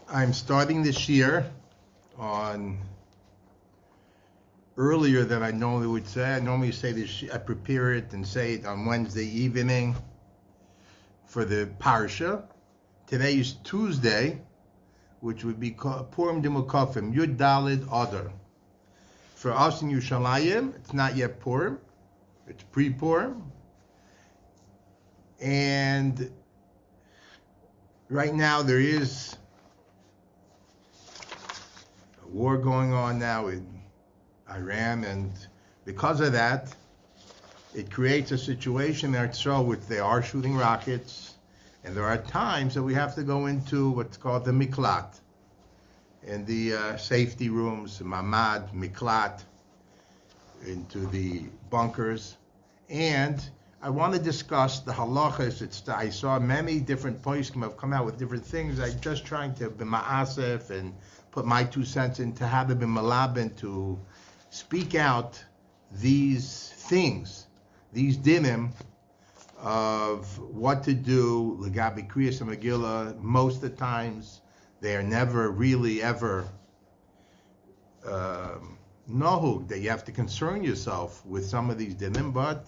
I'm starting this year on earlier than I normally would say. I normally say this, I prepare it and say it on Wednesday evening for the parsha. Today is Tuesday, which would be Purim-eve Yud Daled Adar. For us in Yerushalayim, it's not yet Purim, it's pre-Purim. And right now there is a war going on now in Iran, and because of that, it creates a situation there which they are shooting rockets, and there are times that we have to go into what's called the Miklat, in the safety rooms, mamad, Miklat, into the bunkers. And I want to discuss the halachos. I saw many different poskim have come out with different things. I'm just trying to be ma'asef and put my 2 cents into how to be malabin, to speak out these things, these dinim of what to do, legabi krias and megillah. Most of the times, they are never really ever nohug, that you have to concern yourself with some of these dinim, but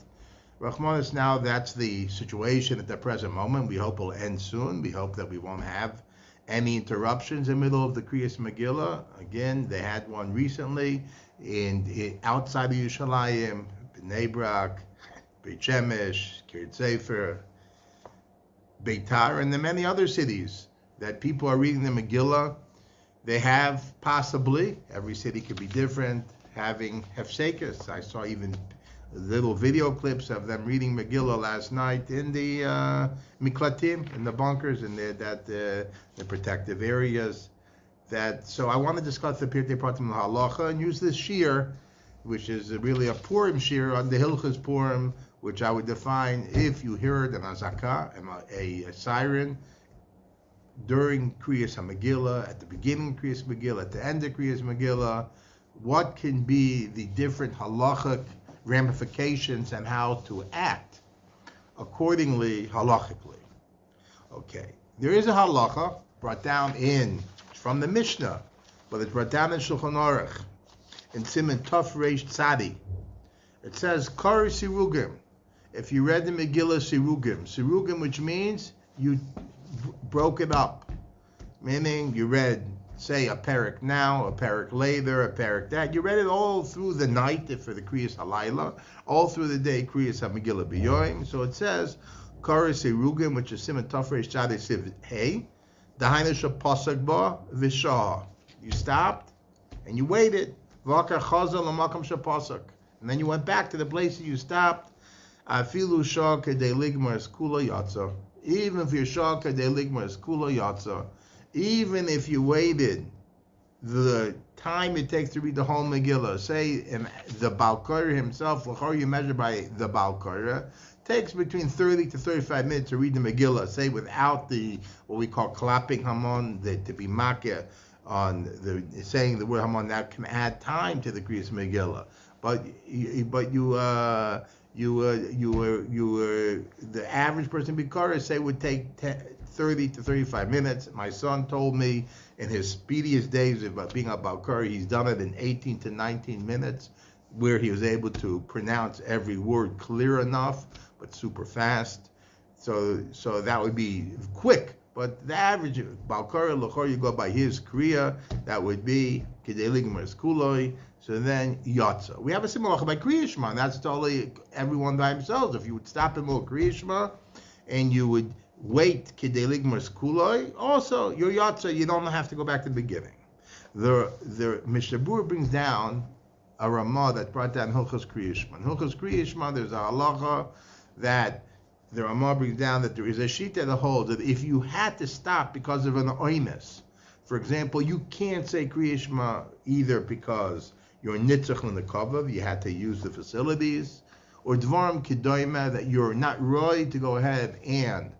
Rahmanis, now that's the situation at the present moment. We hope it'll end soon. We hope that we won't have any interruptions in the middle of the Kriyas Megillah. Again, they had one recently outside of Yerushalayim, Bnei Brak, Beit Shemesh, Kiryat Sefer, Beitar, and the many other cities that people are reading the Megillah. They have possibly, every city could be different, having Hefsek. I saw even little video clips of them reading Megillah last night in the Miklatim, in the bunkers, in the protective areas. So I want to discuss the Pirtei Pratim halacha and use this shiur, which is really a Purim shiur on the halachos Purim, which I would define if you heard an azaka, a siren, during Kriyas HaMegillah, at the beginning of Kriyas Megillah, at the end of Kriyas Megillah, what can be the different halachic ramifications and how to act accordingly halachically. Okay, there is a halacha brought down from the Mishnah, but it's brought down in Shulchan Aruch, in Siman Tov Reish Tzadi. It says, Kari Sirugim. If you read the Megillah Sirugim, which means you broke it up, meaning you read, say, a parak now, a parak later, a parak that. You read it all through the night for the Kriyas Halayla, all through the day Kriyas HaMegillah B'yoyim. So it says, Kari Sirugim, which is Siman Tov Reish Tzadi Siv Hey, Dahaina Shapasak Ba Vishah. You stopped and you waited. Vakar Chazal Lamakam Shapasak. And then you went back to the place that you stopped. Afilu Shah Kedei Ligmar Skula Yatza. Even if you're Shah Kedei Ligmar Skula Yatza. Even if you waited the time it takes to read the whole Megillah, say the Baal Korah himself, you measure by the Baal Korah, takes between 30 to 35 minutes to read the Megillah, say without what we call clapping Hamon, to be makeh on saying the word Hamon, that can add time to the Kriyas Megillah. But the average person Bikara say would take 30 to 35 minutes. My son told me in his speediest days about being a Balkari, he's done it in 18 to 19 minutes, where he was able to pronounce every word clear enough, but super fast. So that would be quick. But the average Balkari, Lachor, you go by his Kriya, that would be Kedei Ligmar Skuloi. So then Yatza. We have a similar by Kriyas, and that's totally everyone by themselves. If you would stop in more Kriyas and you would wait Kedei Ligmar Skuloi, also your Yatza, you don't have to go back to the beginning. The Mishabur brings down a Ramah that brought down Hilchos Kriyas. Hilchos Kriyas, there's a halacha that the Ramah brings down that there is a shita that holds that if you had to stop because of an oimus, for example, you can't say Kriyas either because you're nitzach in the kavav, you had to use the facilities, or dvarim kedoima, that you're not right to go ahead and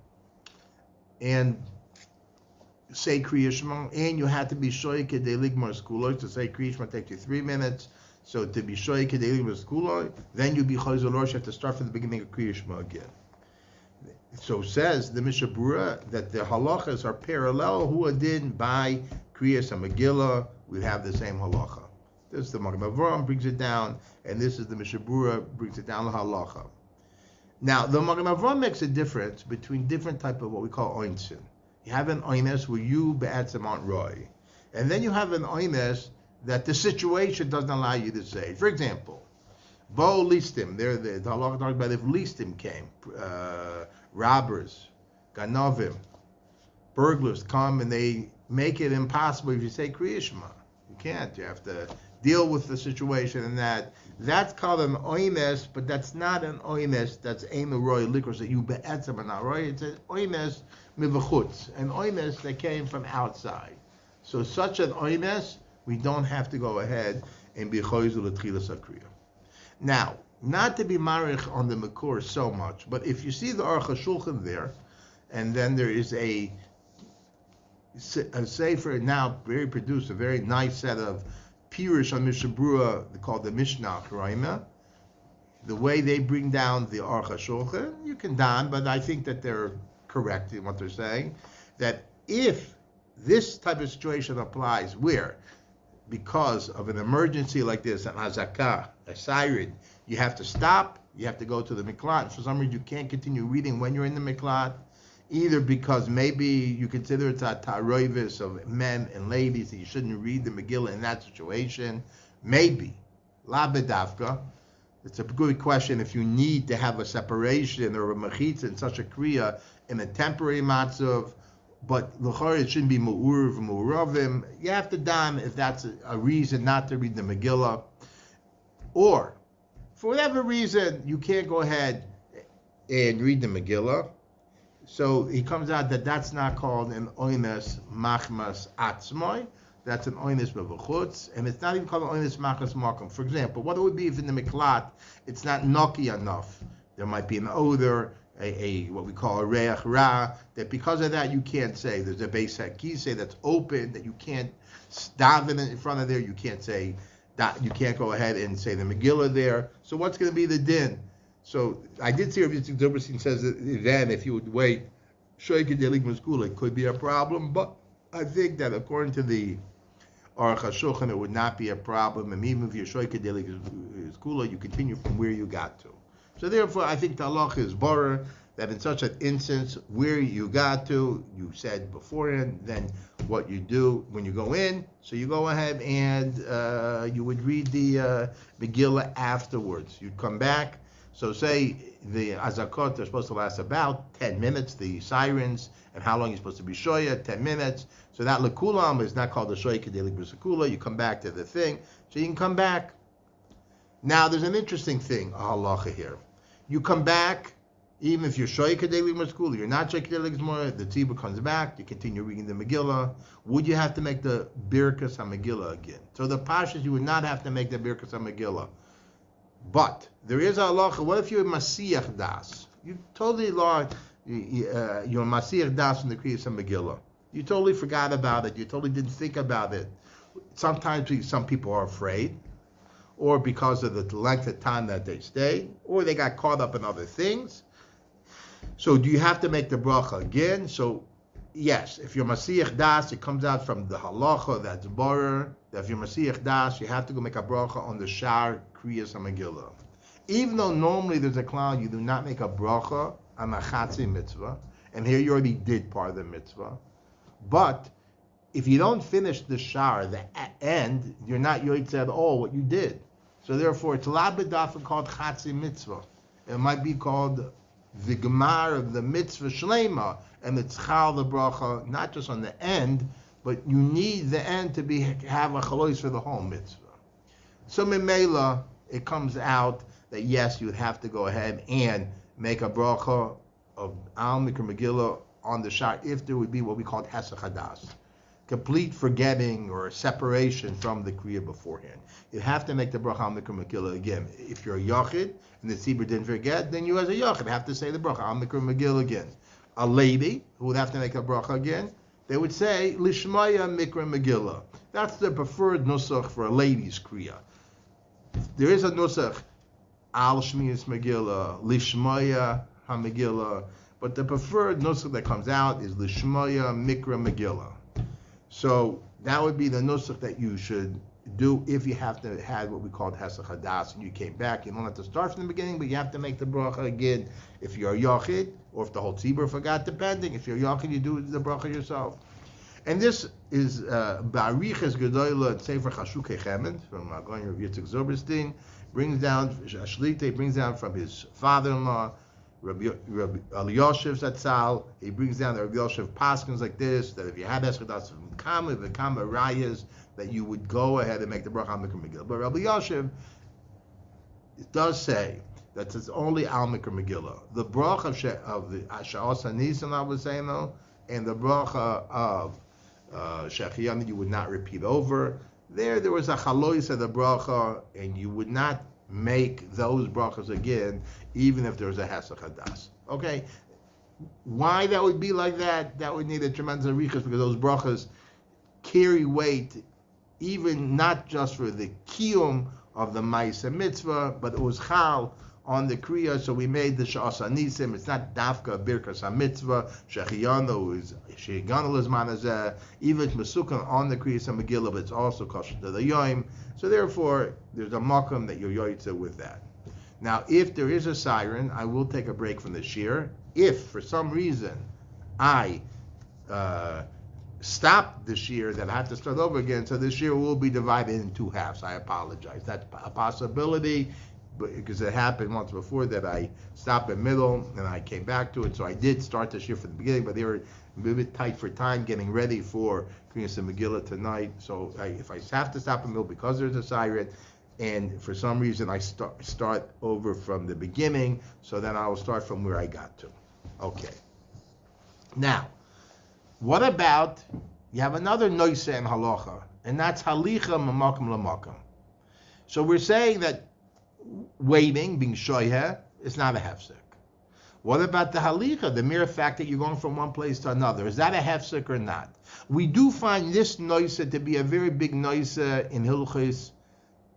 say Kriyas, and you had to be shoy kedei ligmar skuloi. To say Kriyas takes you 3 minutes, so to be shoy kedei ligmar skuloi, then you be chayzol rosh, you have to start from the beginning of Kriyas again. So says the Mishnah Berurah that the halachos are parallel who adin by Kriyas and Megillah. We have the same halacha. This is the Magen Avraham brings it down, and this is the Mishnah Berurah brings it down the halacha. Now the Magen Avraham makes a difference between different type of what we call oinsin. You have an oines where you be'etzem aren't roy, and then you have an oines that the situation doesn't allow you to say. For example, Bo listim, the halacha talks about if listim came, robbers, ganovim, burglars come and they make it impossible if you say krias. You can't. You have to deal with the situation, and that's called an oines, but that's not an oines that's ein roy likros that you be'etzem are not roy. It's an oines mivachutz, an oines that came from outside. So such an oines, we don't have to go ahead and be choizu l'tchilas hakriya. Now, not to be marich on the Makor so much, but if you see the Aruch HaShulchan there, and then there is a sefer now very produced, a very nice set of Pirush on Mishnah Berurah called the Mishnah Charaima. The way they bring down the Aruch HaShulchan, you can don, but I think that they're correct in what they're saying, that if this type of situation applies where, because of an emergency like this, an azakah, a siren, you have to stop, you have to go to the Miklat. For some reason, you can't continue reading when you're in the Miklat, either because maybe you consider it's a taroivis of men and ladies, and you shouldn't read the Megillah in that situation. Maybe. La bedavka. It's a good question if you need to have a separation or a mechitza in such a kriya in a temporary matzav, but l'chor it shouldn't be mu'uravim. You have to don if that's a reason not to read the Megillah. Or, for whatever reason, you can't go ahead and read the Megillah. So it comes out that that's not called an oines machmas atzmoi. That's an oines bevachutz, and it's not even called an oines machmas makom. For example, what it would be if in the Miklat it's not noki enough. There might be an odor, a what we call a reach ra, that because of that you can't say. There's a beis hakisei that's open that you can't daven in front of there. You can't say that. You can't go ahead and say the Megillah there. So what's going to be the din? So I did see Rabbi Zilberstein says that then if you would wait, it could be a problem. But I think that according to the Aruch HaShulchan, it would not be a problem. And even if you're shoykedelik you continue from where you got to. So therefore, I think the halach is borer that in such an instance where you got to, you said beforehand, then what you do when you go in. So you go ahead and you would read the Megillah afterwards. You'd come back. So say the azakot are supposed to last about 10 minutes, the sirens, and how long you're supposed to be shoya, 10 minutes. So that lekulam is not called the shoya kedelik b'sekula. You come back to the thing, so you can come back. Now there's an interesting thing, a halacha here. You come back, even if you're shoya kedelik b'sekula, you're not shoya kedelik b'sekula, the tzibbur comes back, you continue reading the Megillah. Would you have to make the birkas HaMegillah again? So the pashas, you would not have to make the birkas HaMegillah. But there is a halacha. What if you're Masiyach Das? You totally lost. You're Masiyach Das in the Kriyas and Megillah. You totally forgot about it. You totally didn't think about it. Sometimes some people are afraid, or because of the length of time that they stay, or they got caught up in other things. So do you have to make the brachah again? So yes, if you're Masiyach Das, it comes out from the halacha that's borer. That if you're Masiyach Das, you have to go make a brachah on the shar krias HaMegillah. Even though normally there's a klal, you do not make a brachah on a chatzi mitzvah, and here you already did part of the mitzvah. But if you don't finish the shar, the end, you're not yoitz at all what you did. So therefore, it's la b'dafin called chatzi mitzvah. It might be called the gemar of the mitzvah shlema, and it's chal the bracha, not just on the end, but you need the end to have a halachos for the whole mitzvah. So memela, it comes out that yes, you would have to go ahead and make a bracha of al mikra megillah on the shar if there would be what we call hesach hadas, complete forgetting or separation from the kriya beforehand. You have to make the bracha al mikra megillah again. If you're a yachid and the tzibbur didn't forget, then you as a yachid have to say the bracha al mikra megillah again. A lady who would have to make a bracha again, they would say lishmaya mikra megillah. That's the preferred nusach for a lady's kriya. There is a nusach al shmiyas megillah, lishmaya HaMegillah, But the preferred nusach that comes out is Lishmoya Mikra Megillah. So that would be the nusach that you should do if you have to have what we called Hefsek Hadas and you came back. You don't have to start from the beginning, but you have to make the brachah again if you're a Yachid, or if the whole tzibbur forgot, depending. If you're a Yachid, you do the brachah yourself. And this is Ba'ariches Gedoyla and Sefer Chashukei Chemed from Magon Rav Yitzchak Zilberstein, brings down, Shlite brings down from his father-in-law, Rabbi Eliyashiv Zatzal. He brings down the Rabbi Eliyashiv Paskins like this, that if you had Eschadas from Kama, the Kama Rayas, that you would go ahead and make the brachah Mikra Megillah. But Rabbi Eliyashiv does say that it's only Al Mikra Megillah. The brachah of the Sha'os HaNisan, I was saying though, and the brachah of Shechiyam, you would not repeat over. There was a halachos of the brachah, and you would not make those brachas again, even if there was a Hefsek Hadas. Okay? Why that would be like that? That would need a tremendous arichas, because those brachas carry weight, even not just for the kiyum of the Ma'aseh Mitzvah, but it was chal on the Kriyas, so we made the Sha'as HaNisim. It's not Dafka Birkas HaMitzvah, Shechiyanu is Shechiyanu zman hazeh, even it's Mesukah on the Kriyas and Megillah, but it's also kosher to the Yom. So therefore, there's a makom that you're yoytze with that. Now, if there is a siren, I will take a break from the shiur. If, for some reason, I stop the shiur, that I have to start over again, so the shiur will be divided in two halves. I apologize. That's a possibility, because it happened once before that I stopped in the middle and I came back to it. So I did start the shiur from the beginning, but they were a bit tight for time getting ready for Kriyas and Megillah tonight. So if I have to stop in the middle because there's a siren, and for some reason I start over from the beginning, so then I will start from where I got to. Okay. Now, what about, you have another noise in halacha, and that's halicha mamakom lamakom. So we're saying that waiting, being shoyeh, is not a hefsek. What about the halicha, the mere fact that you're going from one place to another? Is that a hefsek or not? We do find this noise to be a very big noise in Hilchos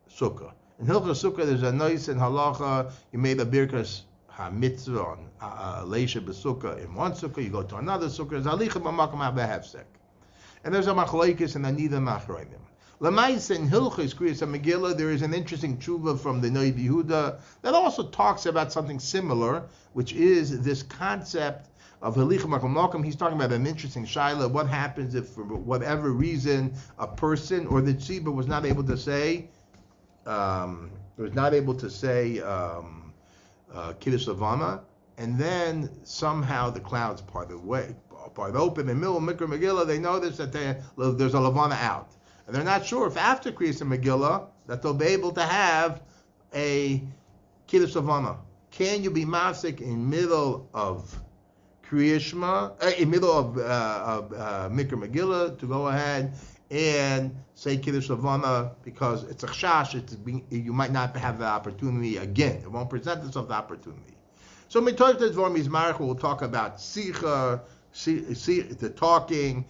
Sukkah. In Hilchos Sukkah, there's a noise in halacha. You made a birkas ha-mitzvah on leisha b'sukkah in one sukkah, you go to another sukkah. Halicha b'makom have a hefsek. And there's a machlokes and a nida machronim. L'maisa in Hilchos Kriyas and Megillah, there is an interesting tshuva from the Noid Yehuda that also talks about something similar, which is this concept of halicha makom makom. He's talking about an interesting shaila. What happens if, for whatever reason, a person or the tzibbur was not able to say kiddush levana, and then somehow the clouds part open in the middle of Mikra Megillah. They notice that there's a levana out. And they're not sure if after Kriyas and Megillah that they'll be able to have a kiddush levana. Can you be mafsek in middle of in middle of Mikra Megillah to go ahead and say kiddush levana, because it's a chash, you might not have the opportunity again. It won't present itself the opportunity. So Mitoytes Dvar Mizmarach will talk about sicha, the talking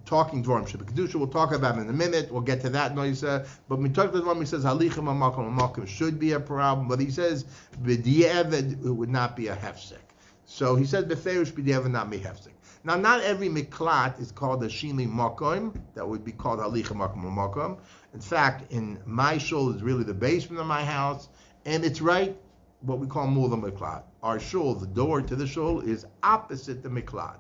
dvarim shebekdusha. We'll talk about it in a minute. We'll get to that noise. But Mitoytes Dvar, he says halicha makom should be a problem, but he says b'di'evet it would not be a hefsek. So he says beferish b'di'evet not be hefsek. Now, not every miklat is called a shili makom. That would be called halicha makom. In fact, in my shul is really the basement of my house, and it's right what we call mula miklat. Our shul, the door to the shul, is opposite the miklat.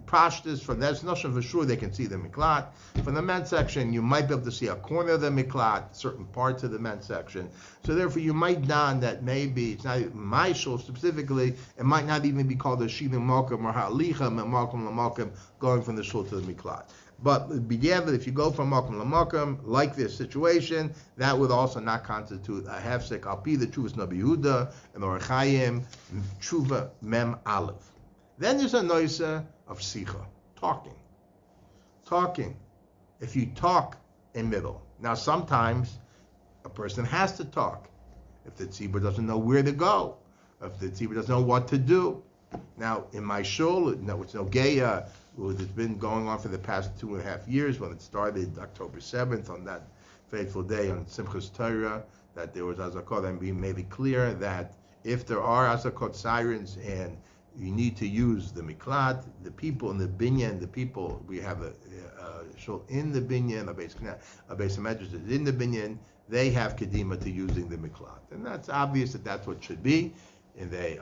Prashtas, from that's notion for sure they can see the miklat. From the men's section, you might be able to see a corner of the miklat, certain parts of the men's section. So therefore, you might don that maybe it's not my shul specifically. It might not even be called a shilim malkum or halicha malkum lamalkum, going from the shul to the miklat. But if you go from malkum lamalkum, like this situation, that would also not constitute a hefsek. Al pi the Chuvas Nabi Yehuda and Orach Chaim Tshuva Mem Aleph. Then there's a noise of sicha, talking. If you talk in middle. Now sometimes a person has to talk. If the tzibbur doesn't know where to go, if the tzibbur doesn't know what to do. Now in my shul, it's no geya. It's been going on for the past 2.5 years. When it started October 7th, on that fateful day on Simchas Torah, that there was azakot, and being made it clear that if there are azakot sirens and you need to use the Miklat, the people in the binyan, the people, we have a shul in the binyan, a base medrash is in the binyan, they have kedima to using the Miklat. And that's obvious that that's what should be. And they,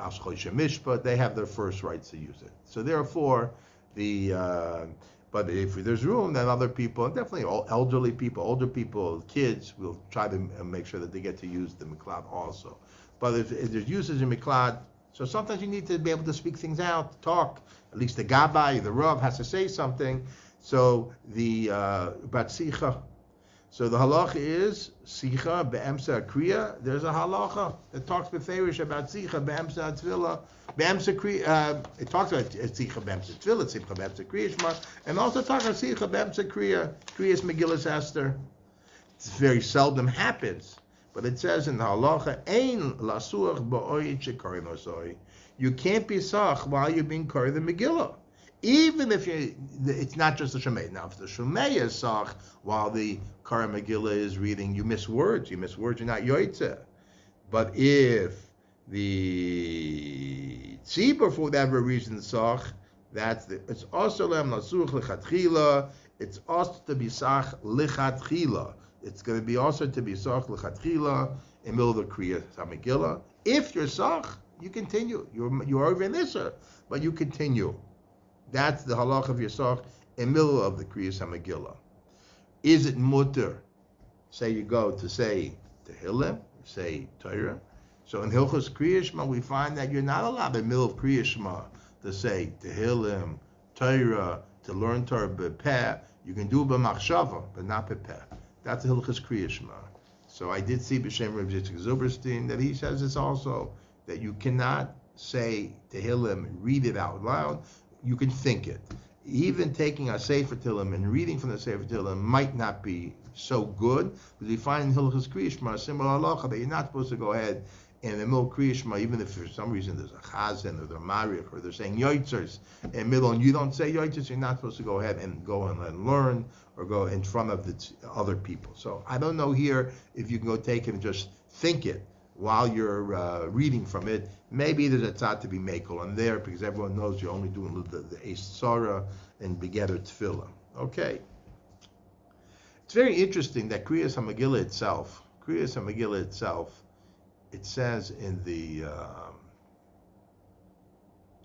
they have their first rights to use it. So therefore, but if there's room, then other people, definitely all elderly people, older people, kids, will try to make sure that they get to use the Miklat also. But if there's usage in Miklat, so sometimes you need to be able to speak things out, talk. At least the Gabbai, the Rav, has to say something. So the Batsicha. So the halacha is Sicha be'emsa kriya. There's a halacha that talks beferish about Sicha be'emsa tefillah. Be'emsa kriya. It talks about Sicha be'emsa tefillah, Sicha be'emsa kriya, and also talks about Sicha be'emsa kriya, krias megillah Esther. It very seldom happens. But it says in the halacha, Ein lasuach ba'oid shekari nosoi. You can't be sach while you're being kari the megillah. Even if it's not just the shemay. Now, if the shemay is sach while the kari megillah is reading, you miss words. You're not yoitze. But if the tzibbur, for whatever reason, sach, it's also lem lasuach lichatchila. It's also to be sach lichatchila. It's going to be also to be sach lechatchila in the middle of the kriyas HaMegillah. If you're sach, you continue. You're over in this, but you continue. That's the halach of your sach in the middle of the kriyas HaMegillah. Is it mutter? Say you go to say Tehillim, say Torah. So in Hilchos Kriyas we find that you're not allowed in the middle of Kriyas to say Tehillim, Torah, to learn Torah b'peh. You can do it b'machshava, but not b'peh. That's the Hilchos Kriyas. So I did see B'Shem Reb Yitzchak Zilberstein that he says this also, that you cannot say Tehillim, read it out loud. You can think it. Even taking a Sefer Tehillim and reading from the Sefer Tehillim might not be so good, because we find in Hilchos Kriyas a similar halacha that you're not supposed to go ahead in the middle of Kriyas, even if for some reason there's a chazan or the marich or they're saying heters in the middle and you don't say heters, you're not supposed to go ahead and go and learn or go in front of the other people. So I don't know here if you can go take it and just think it while you're reading from it. Maybe there's a tzad to be makel on there, because everyone knows you're only doing the Eis Tzara and Begetter Tefillah. Okay. It's very interesting that Kriyas HaMegillah itself, it says in the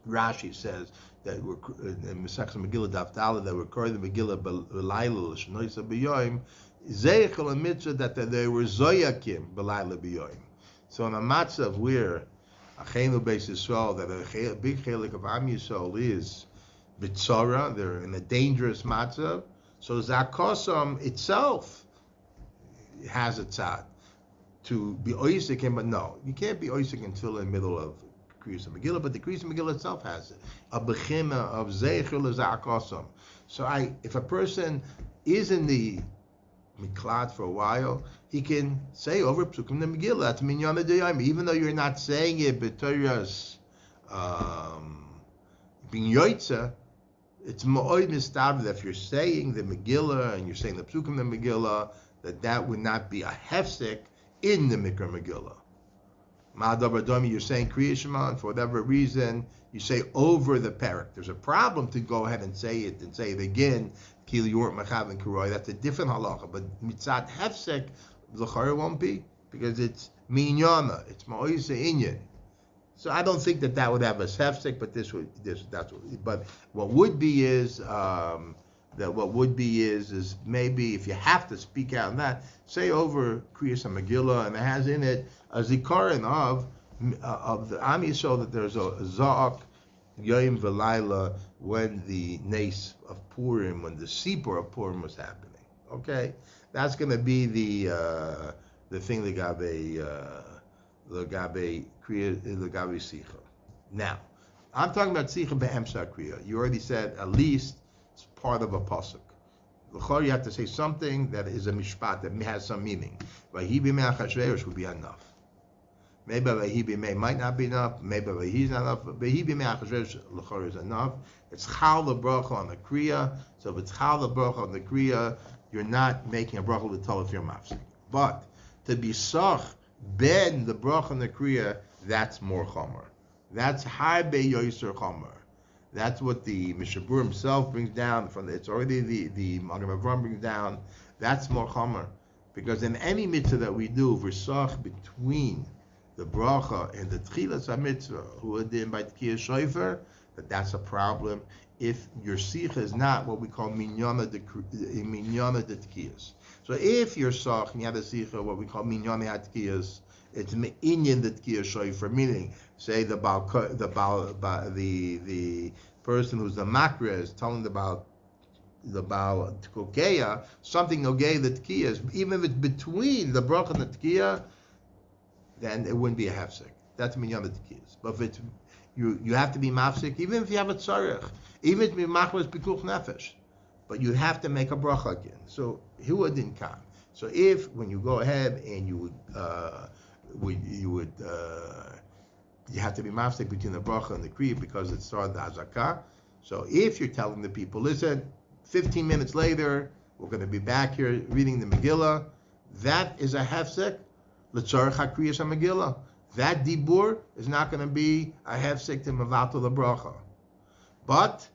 Rashi says that we're in Mesach Megillah Daf Daled that we're calling the Megillah b'layla l'shnoisa b'yoyim zeichel a mitzvah that they were zoyakim b'layla b'yoyim. So in a matzav where Achenu Beis Yisrael, that a big chelik of Am Yisrael is b'tzara, they're in a dangerous matzav. So Zakosam itself has a tzad to be oisik, but no, you can't be oisik until in the middle of Kriyas HaMegillah, but the Kriyas HaMegillah itself has it. A bechina of zeichel zakosam. So if a person is in the Miklat for a while, he can say over Psukim the Megillah. That's minyan adayim, even though you're not saying it b'Torah's being yoitza. It's ma'od mistav that if you're saying the Megillah and you're saying the Psukim the Megillah, that would not be a Hefsek in the Mikra Megillah. Ma'adav you're saying Kriyas and for whatever reason you say over the parak. There's a problem to go ahead and say it again. Kili Yor Machav and Kuroy. That's a different halacha. But mitzad Hefsek l'chara won't be, because it's minyana. It's ma'oisa inyan. So I don't think that would have a Hefsek, but that's what. But what would be is maybe if you have to speak out on that, say over Kriyas HaMegillah, and it has in it a zikaron of the Am Yisrael that there's a za'ak Yom V'Layla when the Nes of Purim, when the Sipur of Purim was happening. Okay, that's going to be the thing legabe Sicha. Now, I'm talking about Sicha be'emsa kriya. You already said at least it's part of a pasuk. L'chor, you have to say something that is a mishpat that has some meaning. Vayhi b'mei Achashverosh would be enough. Maybe Vayhi b'mei might not be enough. Maybe Vayhi is not enough. Vayhi b'mei Achashverosh l'chor is enough. It's chal the brachah on the kriya. So if it's chal the brachah on the kriya, you're not making a brachah to tell if you're mafsik. But to be sach ben the brachah and the kriya, that's more chomer. That's harbe yoiser chomer. That's what the Mishabur himself brings down from it's already the Magen Avraham brings down. That's more chomer, because in any mitzvah that we do, versach between the brachah and the tchilas mitzvah, who are in by tkiyas shofar, that's a problem. If your sikha is not what we call minyana de tkiyas. So if you're sach and you have a sikha, what we call minyana tkiyas, it's me'inyan the tkiyas shofar, meaning say the person who's the makra is telling about the Baal Kokeya, something okay the tkiyas, even if it's between the brachah and the tkiyah, then it wouldn't be a hefsek. That's minyan the tkiyas. But if it's you have to be mafsik, even if you have a tzarech, even if it's machmas bikuch nefesh, but you have to make a bracha again. So huwa din kam. So if when you go ahead and you have to be mafsik between the bracha and the kriya because it started the hazakah. So if you're telling the people, listen, 15 minutes later, we're going to be back here reading the Megillah, that is a hefsek, l'tzarech ha-kriyas HaMegillah. That dibur is not going to be a hefsek to mevatel the bracha. But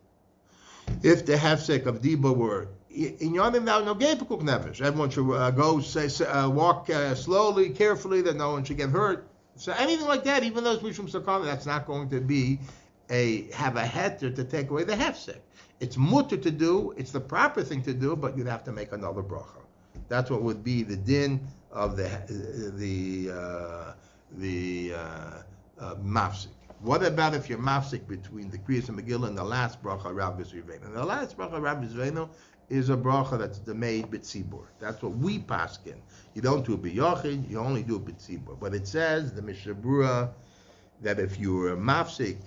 if the hefsek of dibur were in yomim now no gay pekuk nefesh, everyone should walk slowly, carefully, that no one should get hurt. So anything like that, even though it's mishum sakana, that's not going to be have a heter to take away the hefsek. It's mutter to do, it's the proper thing to do, but you'd have to make another bracha. That's what would be the din of the mafsik. What about if you're mafsik between the krias and megillah and the last bracha, Rabbi Zivenu? And the last bracha, Rabbi Zivenu, is a bracha that's made b'tzibbur. That's what we paskin. You don't do it b'yochid, you only do it b'tzibbur. But it says, the Mishabura, that if you're a mafsik,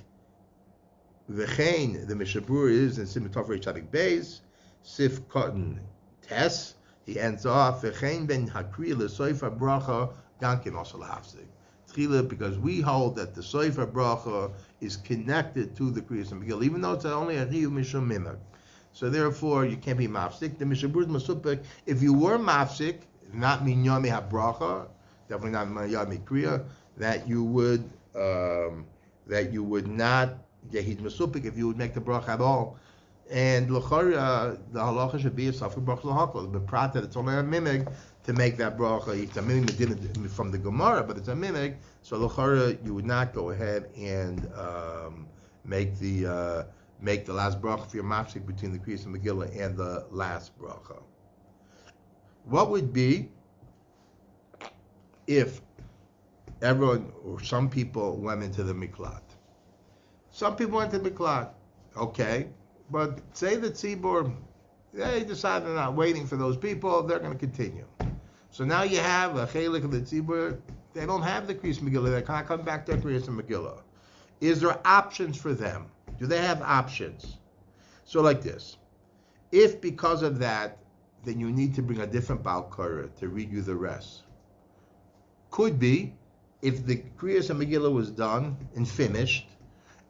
v'chein, the Mishabura is in Simon Tov Reish Tzadik Beis, Sif Cotton Tess, he ends off, v'chein ben hakri l'soifa bracha, gankin also l'hafsik. Because we hold that the soifa bracha is connected to the krias and megillah, even though it's only a riyu mishum minhag. So therefore, you can't be mafsik. The Mishabur masupik. If you were mafsik, not minyami habracha, definitely not minyami kriya, that you would not yehid masupik if you would make the bracha at all. And l'chara, the halachos should be a safek bracha l'hakol. The prat that it's only a minhag to make that bracha. It's a minhag from the Gemara, but it's a minhag. So l'chara, you would not go ahead and make the last bracha for your mafsik between the krias and megillah and the last bracha. What would be if everyone or some people went into the miklat? Some people went to the miklat, okay, but say the tzibbur, they decide they're not waiting for those people, they're going to continue. So now you have a chelik of the tzibbur, they don't have the krias and megillah, they can't come back to the krias and megillah. Is there options for them? Do they have options? So like this, if because of that, then you need to bring a different Baal Korah to read you the rest. Could be, if the Kriyas and Megillah was done and finished,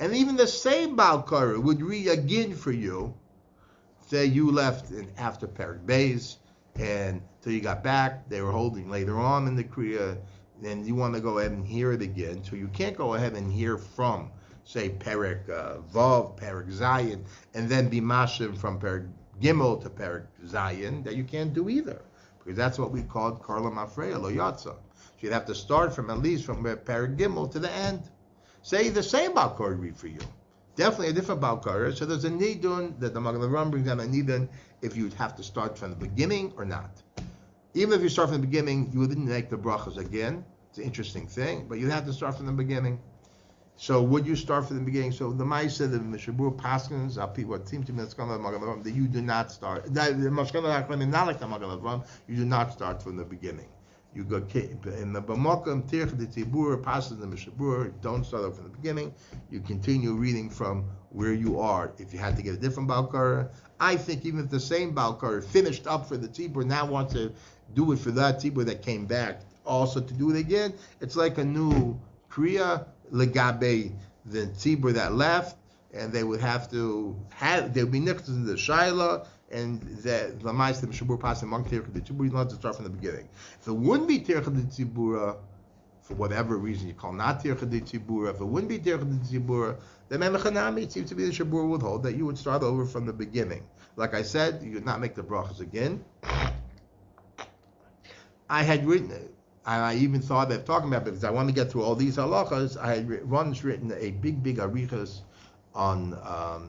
and even the same Baal Korah would read again for you, say you left after Perek Beis, and till you got back, they were holding later on in the Kriya, then you want to go ahead and hear it again, so you can't go ahead and hear from say Perek Vav, Perek Zayin, and then be mashim from Perek Gimel to Perek Zayin, that you can't do either, because that's what we called Karla Mafreya Lo Yatsa. So you'd have to start from at least from Perek Gimel to the end. Say the same Baal Korah read for you, definitely a different Baal Korah. So there's a nidun that the Magen Avraham brings down a nidun if you'd have to start from the beginning or not. Even if you start from the beginning, you wouldn't make the brachas again. It's an interesting thing, but you'd have to start from the beginning. So would you start from the beginning? So the Ma'aseh, the Mishabur Paskins, what seems to me that you do not start. Not like the Magen Avraham, you do not start from the beginning. You go in the B'mokam Tirch the Tzibbur Paskins the Mishabur. Don't start off from the beginning. You continue reading from where you are. If you had to get a different Baal Korah, I think even if the same Baal Korah finished up for the Tzibbur, now wants to do it for that Tzibbur that came back, also to do it again, it's like a new Kriya legabe the tzibbur that left, and they would have to they would be nicked in the shaila, and the Lamais the Mishabur passing among Tirch the Tzibbur, you don't have to start from the beginning. If it wouldn't be Tirch the Tzibbur for whatever reason you call not tircha de tzibbur, if it wouldn't be tircha de tzibbur, then menachanami, it seems to be the shabur would hold that you would start over from the beginning. Like I said, you would not make the brachas again. I had written, and I even thought of talking about it because I want to get through all these halachos. I had once written a big arichas on a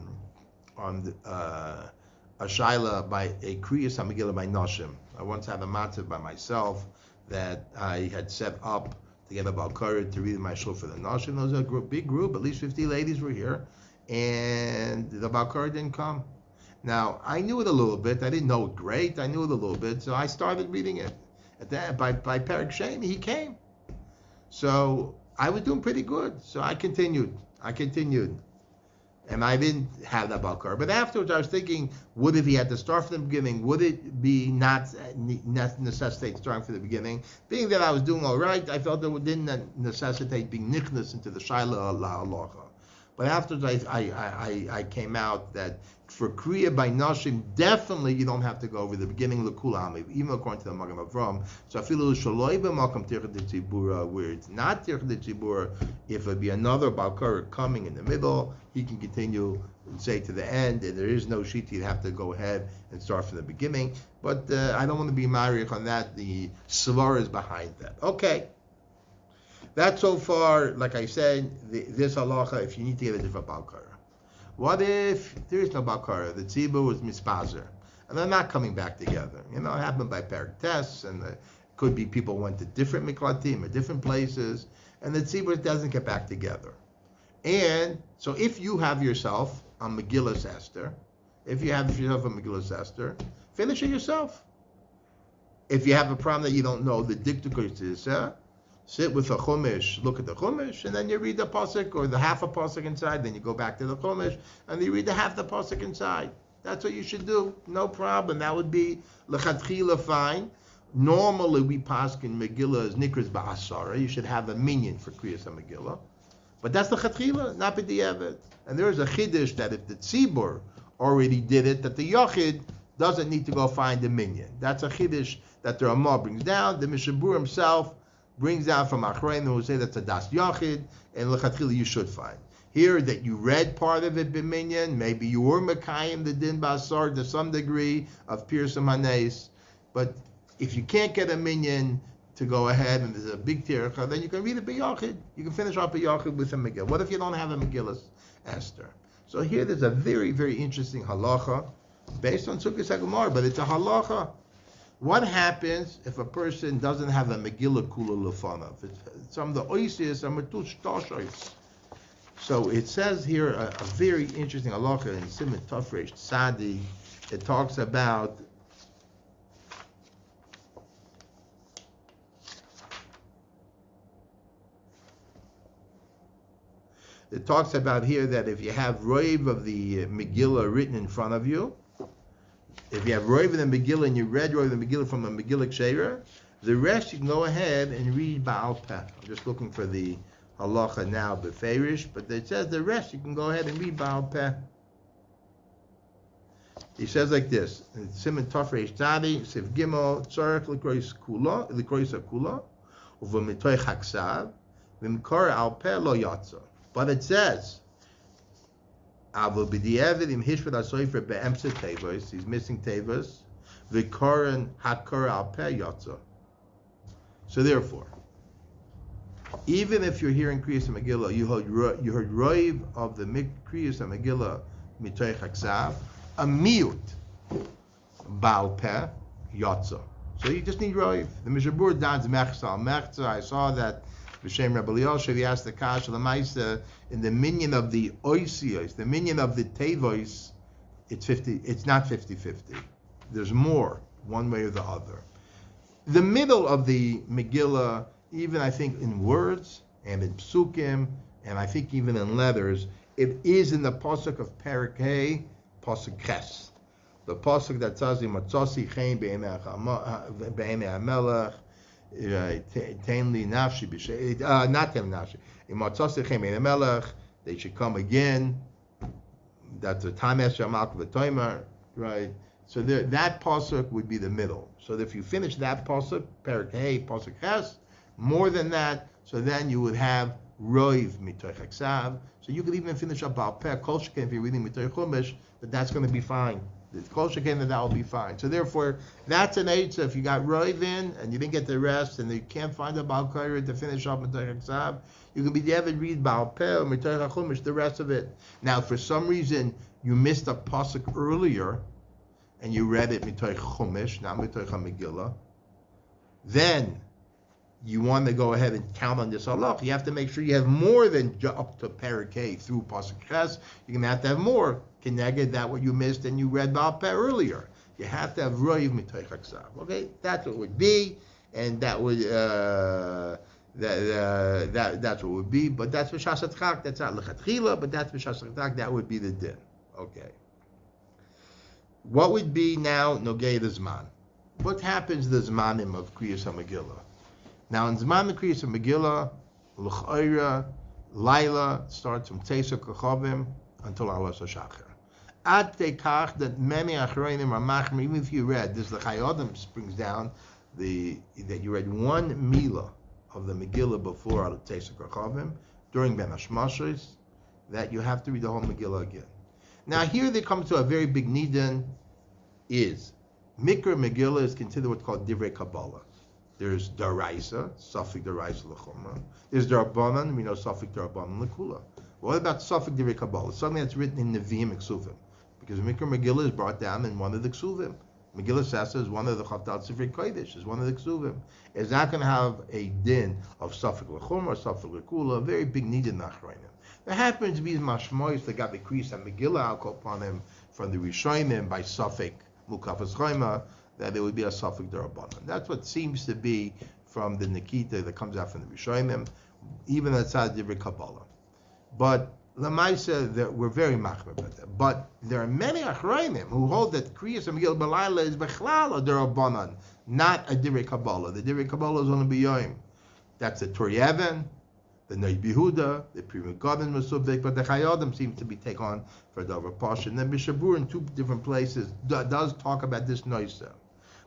shaila by a kriyas HaMegillah by Noshim. I once had a matzav by myself that I had set up to get a balkara to read my shul for the Noshim. There was a big group, at least 50 ladies were here, and the balkara didn't come. Now, I knew it a little bit. I didn't know it great. I knew it a little bit, so I started reading it. At that, by Perek Sheni, he came. So I was doing pretty good. So I continued. And I didn't have that balkar. But afterwards, I was thinking, would if he had to start from the beginning, would it be not necessitate starting from the beginning? Being that I was doing all right, I felt it didn't necessitate being nichnas into the shaila halacha. But afterwards, I came out that for kriya by nashim, definitely you don't have to go over the beginning l'kulam, even according to the Magen Avram. So I feel shaloi b'makom tircha de tzibbur, where it's not tircha de tzibbur, if it be another balkara coming in the middle, he can continue and say to the end, and there is no sheet, he'd have to go ahead and start from the beginning. But I don't want to be married on that. The svar is behind that. Okay. That so far, like I said, this halacha, if you need to get a different balkara. What if there is no balkara? The tzibbur was mispazer, and they're not coming back together. You know, it happened by Perek Tes, and it could be people went to different miklatim or different places, and the tzibbur doesn't get back together. And so if you have yourself a megillah Esther, finish it yourself. If you have a problem that you don't know, the diktuk sit with a chumash, look at the chumash, and then you read the pasuk or the half a pasuk inside. Then you go back to the chumash and you read the half the pasuk inside. That's what you should do. No problem. That would be lechatchila fine. Normally we paskin megillah is nikras ba'asara. You should have a minyan for kriyas and megillah, but that's the lechatchila, not b'di'evet. And there is a chiddush that if the tzibbur already did it, that the yachid doesn't need to go find the minyan. That's a chiddush that the Ramah brings down. The Mishabur himself brings out from Achrein who say that's a das yachid, and lechatchila you should find. Here that you read part of it b'minyan, maybe you were mekayim the din b'asar to some degree of pirsum hanes, but if you can't get a minyan to go ahead and there's a big tircha, then you can read it b'yachid. You can finish off b'yachid with a megillah. What if you don't have a megillah Esther? So here there's a very, very interesting halacha based on Sukkot Gemara, but it's a halacha. What happens if a person doesn't have a megillah kula lefanav? Some of the oisius are metush tashois. So it says here a very interesting halacha in Siman Tafresh Tzadi. It talks about here that if you have roiv of the megillah written in front of you, if you have roiv of the megillah and you read roiv of the megillah from a megillah ksheira, the rest you can go ahead and read Baal Peh. I'm just looking for the halacha now, beferish, but it says the rest you can go ahead and read Baal Peh. He says like this: Siman Tafresh Tzadi, Sif Gimel, Tzarech L'Krois Kula, Uv'Mitoich Haksav, V'Mkor Al Peh Lo Yatza. But it says, Avo b'di'evid im hishvat ha'soifer be'emset tevos. He's missing tevos. V'koren hakor al peh yotza. So therefore, even if you're hearing Kriyas and Megillah, you heard roiv of the Kriyas and Megillah mitoich haksav, a miut ba'al peh yotza. So you just need roiv. The Mishabur dans mechza. I saw that B'Shem Rabbi Yoshev, he asked the Kash Lamaisa in the minyan of the oisios, the minyan of the tevos, it's 50. It's not 50-50. There's more, one way or the other. The middle of the Megillah, even I think in words and in psukim, and I think even in letters, it is in the pasuk of Perek Hey, pasuk Ches, the pasuk that says Matzasi Chen Be'enei HaMelech. Tainli nafshi b'shay, not tainli nafshi. Imatzasichem ein melech. They should come again. That's a time eshamak v'toimer, right? So that pasuk would be the middle. So if you finish that pasuk, Perek Hey, pasuk Ches, more than that, So then you would have roiv mitoich haksav. So you could even finish up al peh kol sheken if you're reading mitoich chumash, that's going to be fine. The kol sheken that will be fine. So therefore, that's an eitzah. If you got roiv in and you didn't get the rest, and you can't find a bal kayra to finish up mitoich haksav, you can be the avid read bal peh or mitoich chumash the rest of it. Now, for some reason you missed a pasuk earlier, and you read it mitoich chumash, not mitoich HaMegillah, then you want to go ahead and count on this halach. You have to make sure you have more than up to Parakeh through pasuk ches. You're going to have more keneged that what you missed and you read Baal Peh earlier. You have to have roiv mitoich haksav. Okay, that's what it would be, and that would that's what it would be. But that's b'shas hatchak. That's not lechatchila, but that's b'shas hatchak. That would be the din. Okay. What would be now nogei the zman? What happens to the zmanim of Kriyas HaMegillah? Now in zman the Kriyas HaMegillah, l'chayra, Laila starts from Teisuk Kachavim until Alos HaShachar. Ad tekach that many achronim are machmer, even if you read, this the Chayodim brings down that you read one milah of the Megillah before Teisuk Kachavim during Ben Hashmashos, that you have to read the whole Megillah again. Now here they come to a very big nidin, is Mikra Megillah is considered what's called Divrei Kabbalah. There's Daraisa, Safik Daraisa L'chumra. There's Darabanan, we know Safik Darabanan L'kula. What about Safik Divrei Kabbalah? Something that's written in Nevi'im Ksuvim. Because Mikra Megillah is brought down in one of the Ksuvim. Megillah Sasa is one of the Chavtal Sifrei Kodesh, is one of the Ksuvim. Is not going to have a din of Safik L'chumra, Safik L'kula, a very big need in Nachrainim. There happens to be mashmois that got the krias and megillah alcohol upon him from the Yerushalayim by Safek Mukafas Chayma, that it would be a Safek Darabanan. That's what seems to be from the Nikita that comes out from the Yerushalayim, even outside the Divrei Kabbalah. But Lamaisa, we're very machmer about that. But there are many Achrayim who hold that Kriyas and Megillah B'Layla is Bechlal a Darabanan, not a Divrei Kabbalah. The Divrei Kabbalah is only B'Yoyim. That's the Purim-eve, the Noid Behuda, the Purim-eve Masubik, but the Chayodim seems to be taken on for Dover Pasha. And then Mishabur in two different places does talk about this Noisa.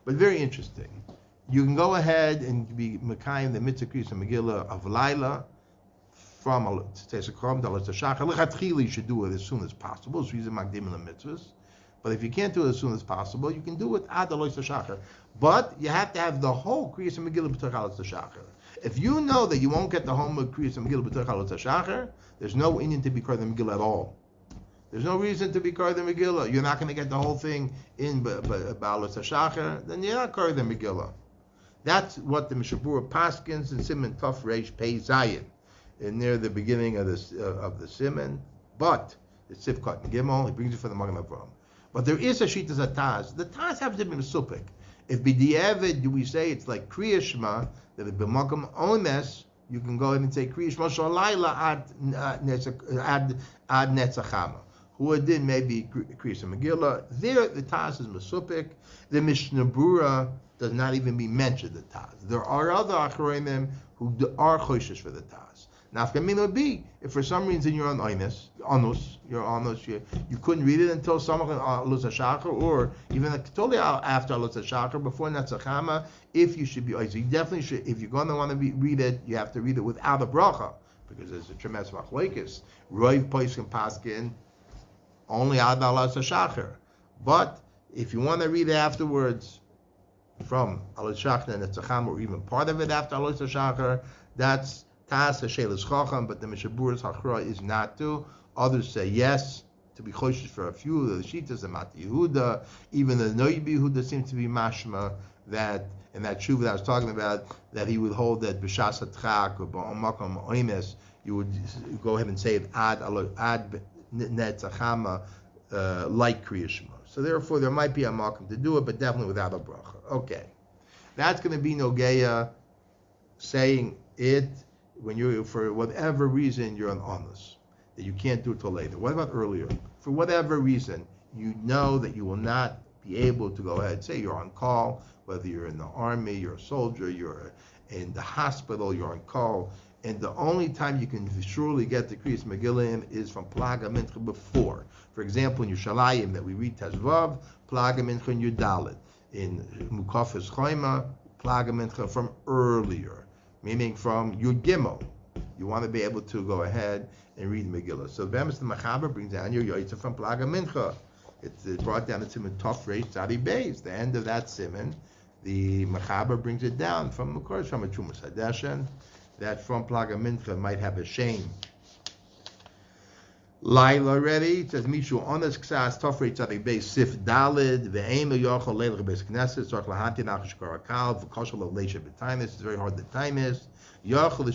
But very interesting. You can go ahead and be Mekayim, the Mitzvah Kriyas and Megillah of Laila, from Teisakram to Shachar. Lechatchila, you should do it as soon as possible. It's reason Magdim in the mitzvahs. But if you can't do it as soon as possible, you can do it ad Shachar. But you have to have the whole Kriyas and Megillah b'toch Shachar. If you know that you won't get the whole Kriyas and Megillah b'toch Shachar, there's no Indian to be called the Megillah at all. There's no reason to be called the Megillah. You're not going to get the whole thing in Ba'alos HaShachar, then you're not called the Megillah. That's what the Mishabura Paskins and Siman Tov Reish Pei Zayin, near the beginning of the Siman. But it's Sifkat and Gimel. He brings it from the Magen Avraham. But there is a Shitas Ataz. The Taz have to be Mesupik. If B'di'evid, do we say it's like Kriyas Shema, that if B'makam Omes, you can go ahead and say Kriyas Shema Shalayla ad Netzachama. Who did maybe Kriyas and Megillah. There, the Taz is Mesupik. The Mishnah Berurah does not even be mentioned, the Taz. There are other Acharonim who are Choshesh for the Taz. Now, if Kamina would be, if for some reason you're on Onus, you couldn't read it until someone Alus HaShachar, or even totally after Alus HaShachar, before Netzachama, if you should be, so you definitely should, if you're going to want to read it, you have to read it without a brachah, because there's a tremendous machlokes. Roiv Poskim Paskin, only ad Alus HaShachar. But if you want to read it afterwards, from Alus HaShachar and Netzachama, or even part of it after Alus HaShachar, that's Tas Hashel is Chacham, but the Mishabura's Hachra is not to. Others say yes, to be Choshesh for a few of the Shitas, the Mat Yehuda, even the Noid Yehuda seems to be Mashma, that in that Shuva that I was talking about, that he would hold that B'Shas HaTchak or B'Omakam Oimes, you would go ahead and say it ad Netzachama, like Kriyas Shema. So therefore there might be a Makam to do it, but definitely without a bracha. Okay. That's going to be Nogeya saying it when you, for whatever reason, you're on honest, that you can't do it till later. What about earlier? For whatever reason, you know that you will not be able to go ahead. Say you're on call, whether you're in the army, you're a soldier, you're in the hospital, you're on call, and the only time you can surely get the Kriyas Megillah in is from Plaga Mincha before. For example, in Yerushalayim that we read Tezvav, Plaga Mincha in Yudalit. In Mukafes Chayma, Plaga Mincha from earlier. meaning from Yud Gimel. You want to be able to go ahead and read Megillah. So the Machaber brings down your Yoitza from Plaga Mincha. It's brought down the Siman Tov Reish Tzadi Beis. The end of that Siman, the Machaber brings it down from, of course, from a Trumas Hadeshen, that from Plaga Mincha might have a shame. Laila already, it says Mishu Onas Ksas Tov Reish Tzadi Beis Sif Dalid Ve'ema Yochel Leilach Beis Knesset Tzarch Lahanti Nachash Karakal V'Kosher Lo Leisha B'Taimis. It's very hard to time this. Now this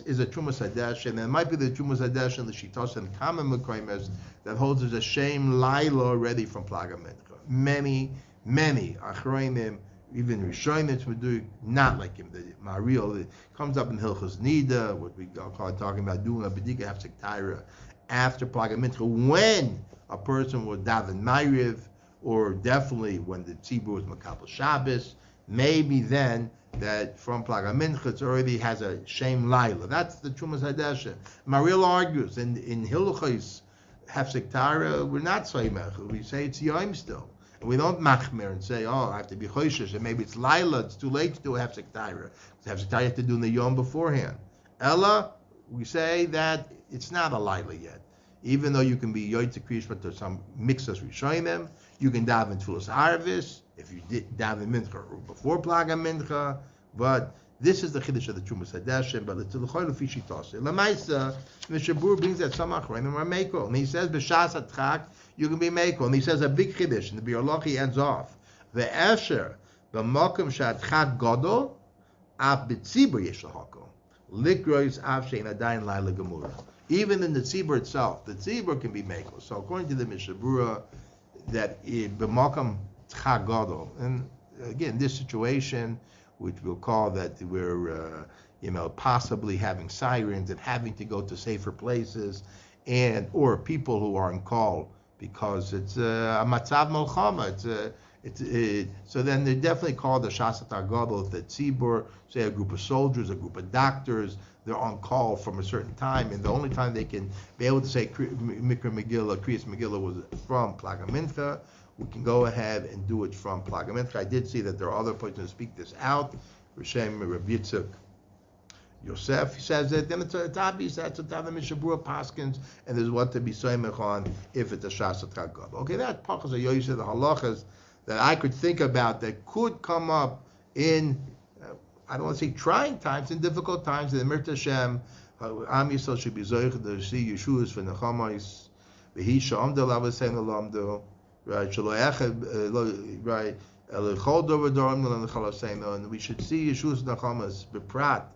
is a Trumas Hadesh, and it might be the Trumas Hadesh and the Shitos and common Mekaymes that holds as a shame Laila already from Plaga Mincha. Many Achroinim, even Rishonim would do not like him. The Mariel, it comes up in Hilchos Nida, what we call talking about doing a Bedika Hefsek Taira after Plaga Mincha, when a person would daven Ma'ariv, or definitely when the tzibbur was Makabel Shabbos. Maybe then that from Plaga Mincha it already has a shame Laila. That's the Trumas Hadeshen. Mariel argues in Hilchos Hefsek Tara, we're not Saimech. We say it's Yom still. And we don't machmer and say, oh, I have to be Choshesh, and maybe it's Laila, it's too late to do Hefsek Tara. Hefsek Tara you have to do in the Yom beforehand. Ella, we say that it's not a Laila yet. Even though you can be Yoitze Krias, but there's some mixes Rishonim, you can daven Tfilas Arvis, if you did daven Mincha or before Plaga Mincha, but this is the Chiddush of the Trumas Hadeshen, but it's the L'choy L'fi Shitos. L'maisa, the Shabur brings that some Achronim are Meiko, and he says, B'shas HaTchak, you can be Meiko, and he says a big Chiddush, and the Biolochi ends off, Ve'esher, B'mokum Sh'atchak Godol, Av B'tzibbur Yesh L'hako, Likrois Av Shein Adayin Laila Gemura. Even in the tzibbur itself, the tzibbur can be Meiko. So according to the Mishabura, that B'mokum Tzchak Godol, and again, this situation, which we'll call that we're, possibly having sirens and having to go to safer places, and or people who are on call because it's a matzav melchama. So then they definitely call the shasat hagadol the tzibur, say a group of soldiers, a group of doctors. They're on call from a certain time, and the only time they can be able to say megillah, krias megillah was from Plaga Mincha. We can go ahead and do it from Plaga Mincha. I did see that there are other places to speak this out. Rishem Rav Yitzchak Yosef says that then it's obvious that's what the Mishabura Paskins, and there's what to be soymech on if it's a shasat hagadol. Okay, that pachas are yoyis the halachos that I could think about that could come up in I don't want to say trying times, in difficult times. The Mirta Hashem, Am Yisrael should be zoich to see Yeshua's for Nechamais, V'hi Sha'am Del Avasein Olamdo, right? Shelo Echad, right? Elechol Dover Dorim Nelan Chalasein, and we should see Yeshua's Nechamas beprat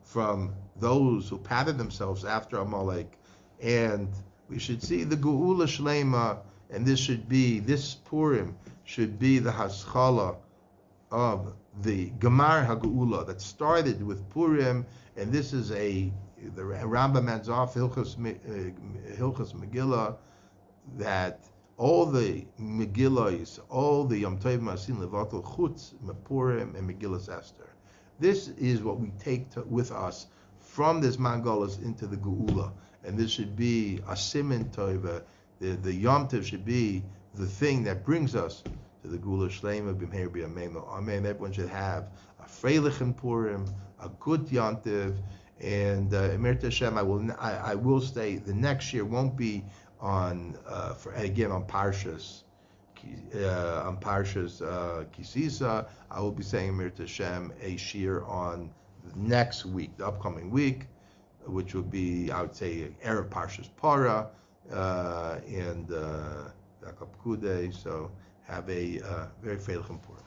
from those who patted themselves after Amalek, and we should see the Geula Shlema, and this Purim should be the Haschala of the Gemar HaGeula that started with Purim, and this is the Rambam ends off Hilchos Megillah, that all the Megillahs, all the Yom Tov Masin Levatel Chutz Purim and Megillas Esther. This is what we take with us from this Mangolas into the Geula, and this should be a Siman Tov. The Yom Tov should be the thing that brings us to the Geula Shleima B'Meir B'Yameinu. Amen. Everyone should have a Freilich in Purim, a good Yom Tov, and Mirta Hashem. I will stay. The next year won't be on Parshas. On Parshas Kisisa. I will be saying Mirta Hashem a shiur on next week, the upcoming week, which will be, I would say, Erev Parshas Para and Yakab Kudei. So have a very faithful Purim.